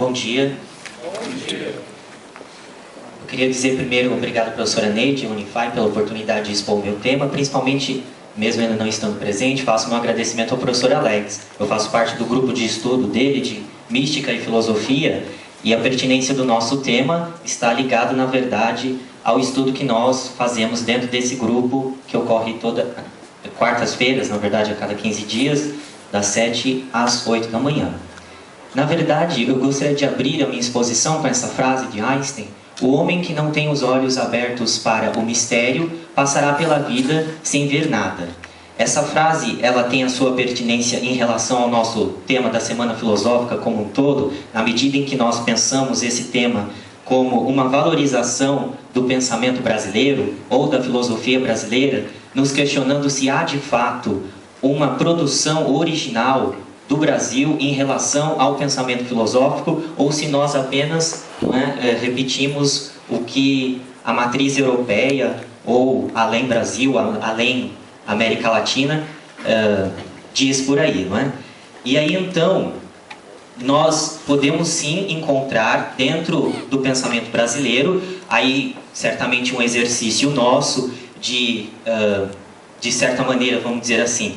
Bom dia. Eu queria dizer primeiro obrigado, professora Neide, Unify, pela oportunidade de expor o meu tema, principalmente, mesmo ainda não estando presente, faço meu agradecimento ao professor Alex. Eu faço parte do grupo de estudo dele, de Mística e Filosofia, e a pertinência do nosso tema está ligado, na verdade, ao estudo que nós fazemos dentro desse grupo, que ocorre quartas-feiras, na verdade, a cada 15 dias, das 7 às 8 da manhã. Na verdade, eu gostaria de abrir a minha exposição com essa frase de Einstein: o homem que não tem os olhos abertos para o mistério passará pela vida sem ver nada. Essa frase, ela tem a sua pertinência em relação ao nosso tema da Semana Filosófica como um todo, na medida em que nós pensamos esse tema como uma valorização do pensamento brasileiro ou da filosofia brasileira, nos questionando se há de fato uma produção original do Brasil em relação ao pensamento filosófico, ou se nós apenas repetimos o que a matriz europeia, ou além Brasil, além América Latina, diz por aí, não é? E aí então, nós podemos sim encontrar dentro do pensamento brasileiro, aí certamente um exercício nosso de certa maneira, vamos dizer assim,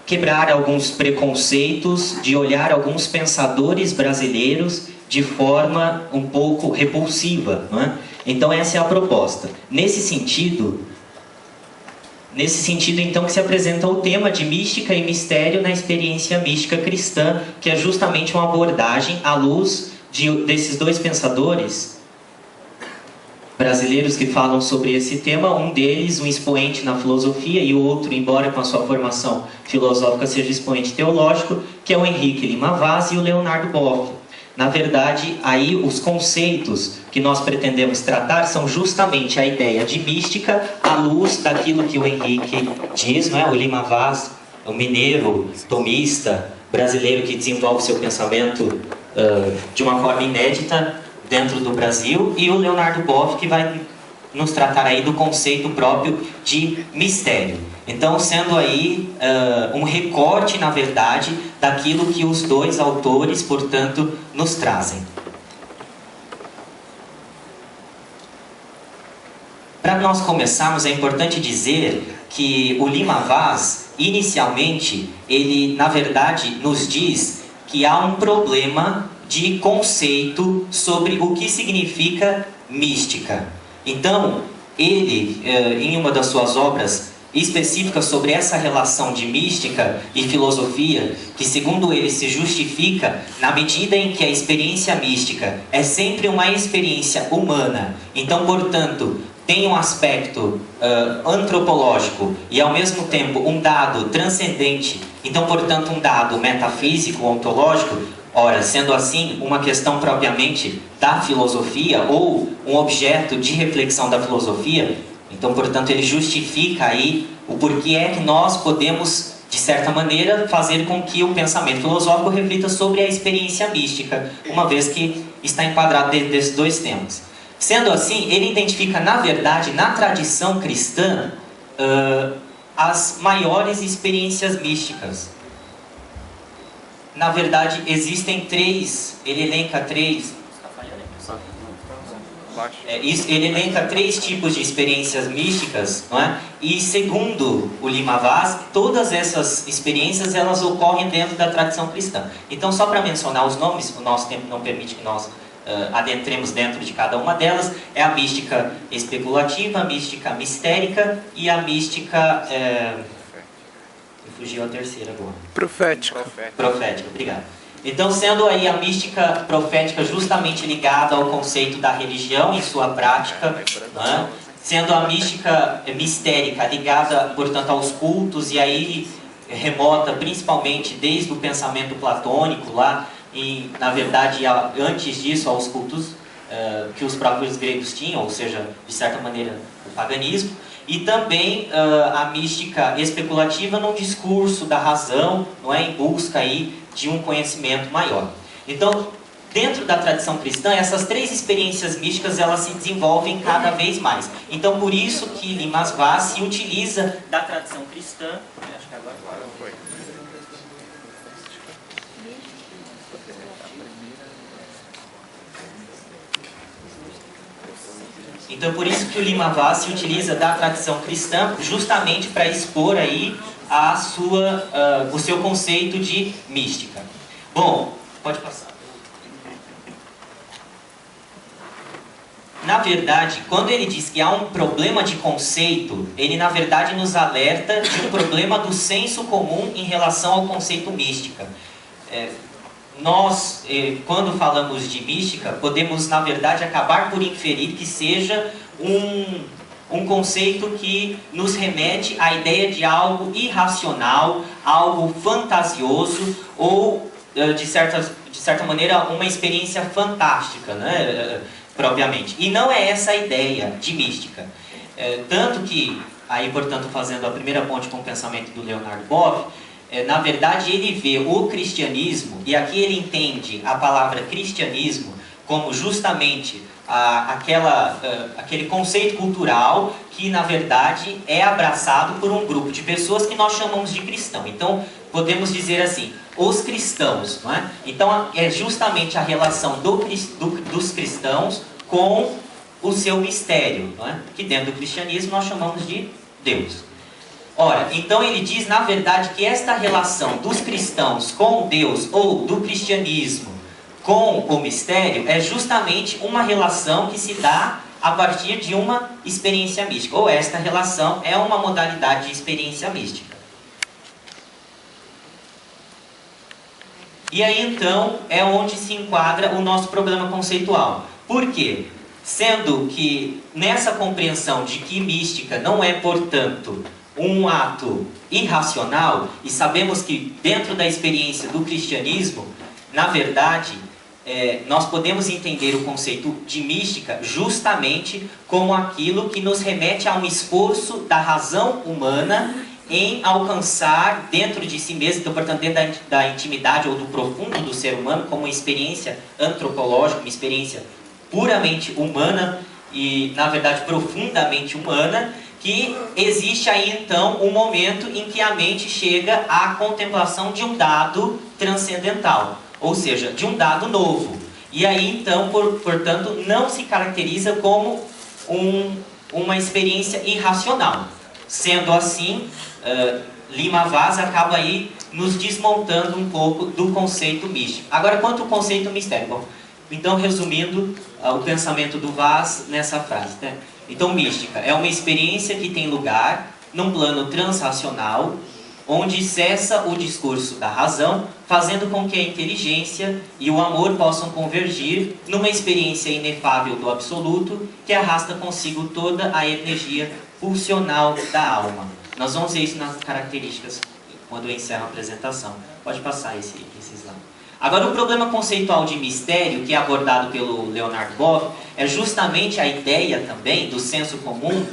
quebrar alguns preconceitos, de olhar alguns pensadores brasileiros de forma um pouco repulsiva, não é? Então essa é a proposta. Nesse sentido então que se apresenta o tema de mística e mistério na experiência mística cristã, que é justamente uma abordagem à luz desses dois pensadores brasileiros que falam sobre esse tema, um deles um expoente na filosofia e o outro, embora com a sua formação filosófica seja expoente teológico, que é o Henrique Lima Vaz e o Leonardo Boff. Na verdade, aí os conceitos que nós pretendemos tratar são justamente a ideia de mística à luz daquilo que o Henrique diz, não é? O Lima Vaz, o mineiro, tomista, brasileiro que desenvolve seu pensamento de uma forma inédita dentro do Brasil, e o Leonardo Boff, que vai nos tratar aí do conceito próprio de mistério. Então, sendo aí um recorte, na verdade, daquilo que os dois autores, portanto, nos trazem. Para nós começarmos, é importante dizer que o Lima Vaz, inicialmente, ele, na verdade, nos diz que há um problema de conceito sobre o que significa mística. Então, ele, em uma das suas obras específicas sobre essa relação de mística e filosofia, que segundo ele se justifica na medida em que a experiência mística é sempre uma experiência humana, então, portanto, tem um aspecto antropológico e ao mesmo tempo um dado transcendente, então, portanto, um dado metafísico, ontológico. Ora, sendo assim, uma questão propriamente da filosofia ou um objeto de reflexão da filosofia, então, portanto, ele justifica aí o porquê é que nós podemos, de certa maneira, fazer com que o pensamento filosófico reflita sobre a experiência mística, uma vez que está enquadrado dentro desses dois temas. Sendo assim, ele identifica, na verdade, na tradição cristã, as maiores experiências místicas. Na verdade, existem três, ele elenca três tipos de experiências místicas, não é? E segundo o Lima Vaz, todas essas experiências elas ocorrem dentro da tradição cristã. Então, só para mencionar os nomes, o nosso tempo não permite que nós adentremos dentro de cada uma delas, é a mística especulativa, a mística mistérica e a mística... fugiu a terceira agora. Profética. Profética, obrigado. Então, sendo aí a mística profética justamente ligada ao conceito da religião em sua prática, né? Sendo a mística mistérica ligada, portanto, aos cultos, e aí remota principalmente desde o pensamento platônico lá, e na verdade antes disso aos cultos que os próprios gregos tinham, ou seja, de certa maneira o paganismo. E também a mística especulativa num discurso da razão, não é, em busca aí de um conhecimento maior. Então, dentro da tradição cristã, essas três experiências místicas elas se desenvolvem cada vez mais. Então, por isso que Lima Vaz se utiliza da tradição cristã. Acho que agora foi. Então, por isso que o Lima Vaz se utiliza da tradição cristã justamente para expor aí o seu conceito de mística. Bom, pode passar. Na verdade, quando ele diz que há um problema de conceito, ele na verdade nos alerta de um problema do senso comum em relação ao conceito mística. Nós, quando falamos de mística, podemos na verdade acabar por inferir que seja um conceito que nos remete à ideia de algo irracional, algo fantasioso ou, de certa maneira, uma experiência fantástica, né? Propriamente. E não é essa a ideia de mística. Tanto que, aí portanto fazendo a primeira ponte com o pensamento do Leonard Boff, na verdade ele vê o cristianismo, e aqui ele entende a palavra cristianismo como justamente aquele conceito cultural que na verdade é abraçado por um grupo de pessoas que nós chamamos de cristão. Então podemos dizer assim, os cristãos, não é? Então é justamente a relação dos cristãos com o seu mistério, não é? Que dentro do cristianismo nós chamamos de Deus. Ora, então ele diz na verdade que esta relação dos cristãos com Deus ou do cristianismo com o mistério é justamente uma relação que se dá a partir de uma experiência mística, ou esta relação é uma modalidade de experiência mística. E aí então é onde se enquadra o nosso problema conceitual. Por quê? Sendo que nessa compreensão de que mística não é, portanto, um ato irracional, e sabemos que dentro da experiência do cristianismo, na verdade, nós podemos entender o conceito de mística justamente como aquilo que nos remete a um esforço da razão humana em alcançar dentro de si mesmo, então, portanto, dentro da intimidade ou do profundo do ser humano, como uma experiência antropológica, uma experiência puramente humana e, na verdade, profundamente humana, que existe aí, então, um momento em que a mente chega à contemplação de um dado transcendental, ou seja, de um dado novo. E aí, então, portanto, não se caracteriza como uma experiência irracional. Sendo assim, Lima Vaz acaba aí nos desmontando um pouco do conceito místico. Agora, quanto ao conceito mistério? Bom, então, resumindo o pensamento do Vaz nessa frase, né? Então, mística é uma experiência que tem lugar num plano transracional, onde cessa o discurso da razão, fazendo com que a inteligência e o amor possam convergir numa experiência inefável do absoluto, que arrasta consigo toda a energia pulsional da alma. Nós vamos ver isso nas características quando eu encerro a apresentação. Pode passar esse slide. Agora, o problema conceitual de mistério, que é abordado pelo Leonard Boff, é justamente a ideia também do senso comum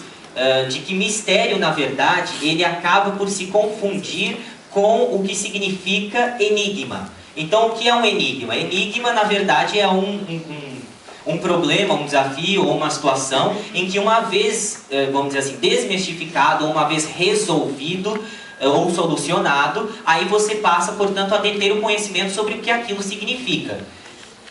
de que mistério, na verdade, ele acaba por se confundir com o que significa enigma. Então, o que é um enigma? Enigma, na verdade, é um problema, um desafio ou uma situação em que uma vez, vamos dizer assim, desmistificado, ou uma vez resolvido ou solucionado, aí você passa, portanto, a ter o conhecimento sobre o que aquilo significa.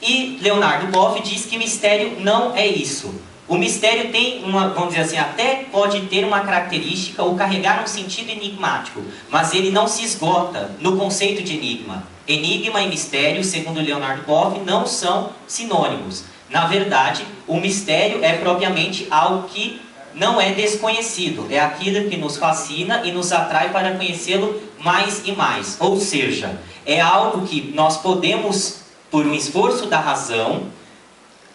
E Leonardo Boff diz que mistério não é isso. O mistério tem vamos dizer assim, até pode ter uma característica ou carregar um sentido enigmático, mas ele não se esgota no conceito de enigma. Enigma e mistério, segundo Leonardo Boff, não são sinônimos. Na verdade, o mistério é propriamente algo que não é desconhecido, é aquilo que nos fascina e nos atrai para conhecê-lo mais e mais. Ou seja, é algo que nós podemos, por um esforço da razão,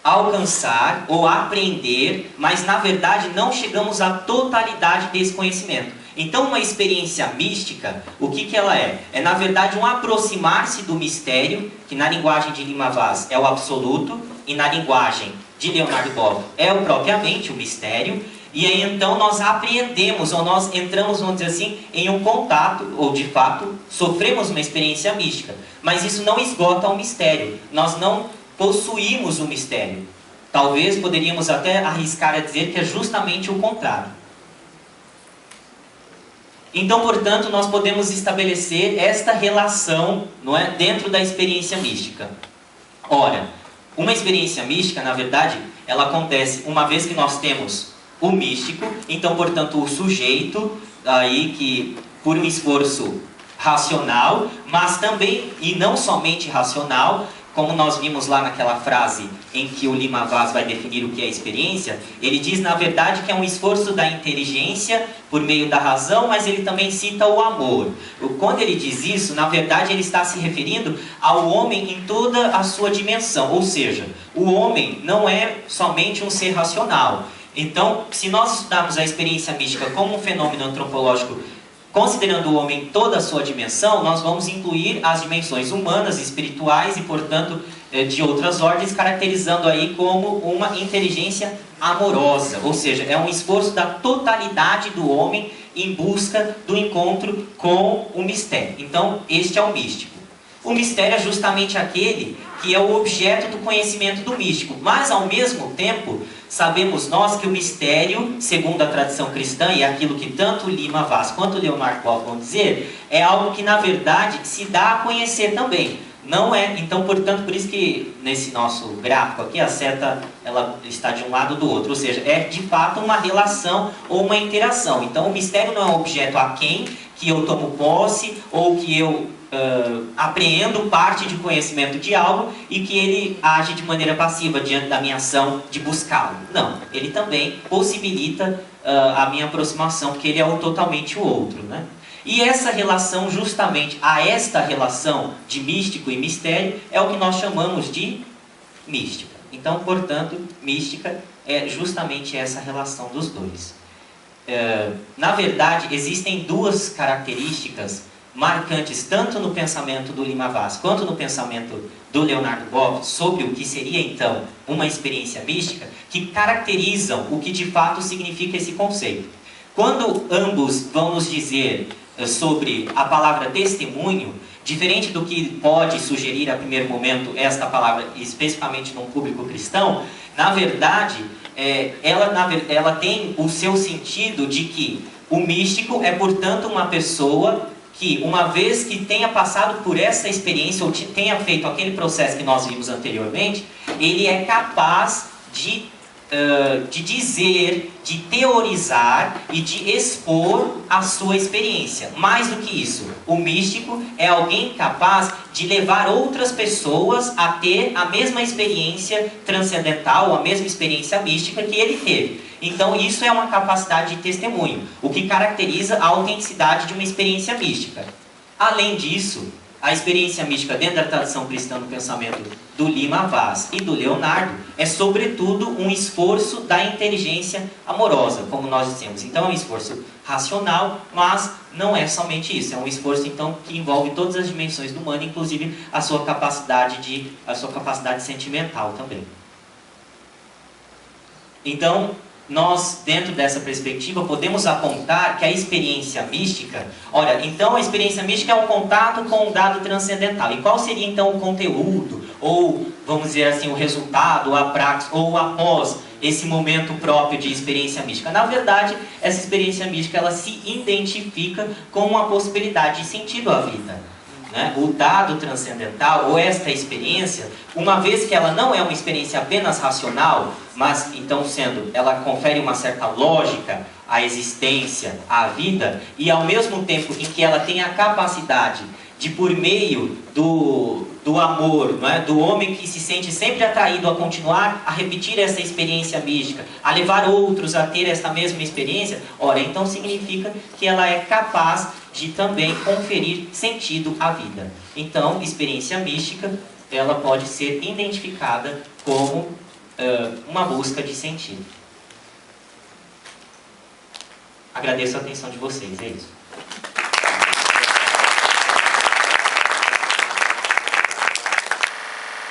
alcançar ou aprender, mas na verdade não chegamos à totalidade desse conhecimento. Então, uma experiência mística, o que ela é? É na verdade um aproximar-se do mistério, que na linguagem de Lima Vaz é o absoluto, e na linguagem de Leonardo Boff é propriamente o mistério. E aí então nós apreendemos, ou nós entramos, vamos dizer assim, em um contato, ou de fato sofremos uma experiência mística. Mas isso não esgota o mistério, nós não possuímos o mistério. Talvez poderíamos até arriscar a dizer que é justamente o contrário. Então, portanto, nós podemos estabelecer esta relação, não é, dentro da experiência mística. Ora, uma experiência mística, na verdade, ela acontece uma vez que nós temos o místico, então, portanto, o sujeito, aí que por um esforço racional, mas também, e não somente racional, como nós vimos lá naquela frase em que o Lima Vaz vai definir o que é experiência, ele diz, na verdade, que é um esforço da inteligência por meio da razão, mas ele também cita o amor. Quando ele diz isso, na verdade, ele está se referindo ao homem em toda a sua dimensão, ou seja, o homem não é somente um ser racional. Então, se nós estudarmos a experiência mística como um fenômeno antropológico, considerando o homem em toda a sua dimensão, nós vamos incluir as dimensões humanas, espirituais e, portanto, de outras ordens, caracterizando aí como uma inteligência amorosa. Ou seja, é um esforço da totalidade do homem em busca do encontro com o mistério. Então, este é o místico. O mistério é justamente aquele que é o objeto do conhecimento do místico. Mas, ao mesmo tempo, sabemos nós que o mistério, segundo a tradição cristã, e aquilo que tanto Lima Vaz quanto Leonardo Boff vão dizer, é algo que, na verdade, se dá a conhecer também. Não é, então, portanto, por isso que nesse nosso gráfico aqui, a seta ela está de um lado ou do outro. Ou seja, é de fato uma relação ou uma interação. Então, o mistério não é um objeto a quem que eu tomo posse ou que eu apreendo parte de conhecimento de algo e que ele age de maneira passiva diante da minha ação de buscá-lo. Não, ele também possibilita a minha aproximação, porque ele é totalmente o outro, né? E essa relação, justamente a esta relação de místico e mistério, é o que nós chamamos de mística. Então, portanto, mística é justamente essa relação dos dois. Na verdade, existem duas características marcantes, tanto no pensamento do Lima Vaz quanto no pensamento do Leonardo Boff, sobre o que seria então uma experiência mística, que caracterizam o que de fato significa esse conceito. Quando ambos vão nos dizer sobre a palavra testemunho, diferente do que pode sugerir a primeiro momento esta palavra, especificamente num público cristão, na verdade, ela tem o seu sentido de que o místico é, portanto, uma pessoa que, uma vez que tenha passado por essa experiência, ou tenha feito aquele processo que nós vimos anteriormente, ele é capaz de dizer, de teorizar e de expor a sua experiência. Mais do que isso, o místico é alguém capaz de levar outras pessoas a ter a mesma experiência transcendental, a mesma experiência mística que ele teve. Então isso é uma capacidade de testemunho, o que caracteriza a autenticidade de uma experiência mística. Além disso, a experiência mística dentro da tradição cristã do pensamento do Lima Vaz e do Leonardo é sobretudo um esforço da inteligência amorosa, como nós dissemos. Então é um esforço racional, mas não é somente isso. É um esforço então que envolve todas as dimensões do humano, inclusive a sua capacidade sentimental também. Então, nós, dentro dessa perspectiva, podemos apontar que a experiência mística... Olha, então a experiência mística é o contato com um dado transcendental. E qual seria então o conteúdo, ou, vamos dizer assim, o resultado, a praxis, ou após esse momento próprio de experiência mística? Na verdade, essa experiência mística, ela se identifica com uma possibilidade de sentido à vida. O dado transcendental, ou esta experiência, uma vez que ela não é uma experiência apenas racional, mas então ela confere uma certa lógica à existência, à vida, e ao mesmo tempo em que ela tem a capacidade de, por meio do amor, do homem que se sente sempre atraído a continuar a repetir essa experiência mística, a levar outros a ter essa mesma experiência, ora, então significa que ela é capaz de também conferir sentido à vida. Então, experiência mística, ela pode ser identificada como uma busca de sentido. Agradeço a atenção de vocês, é isso.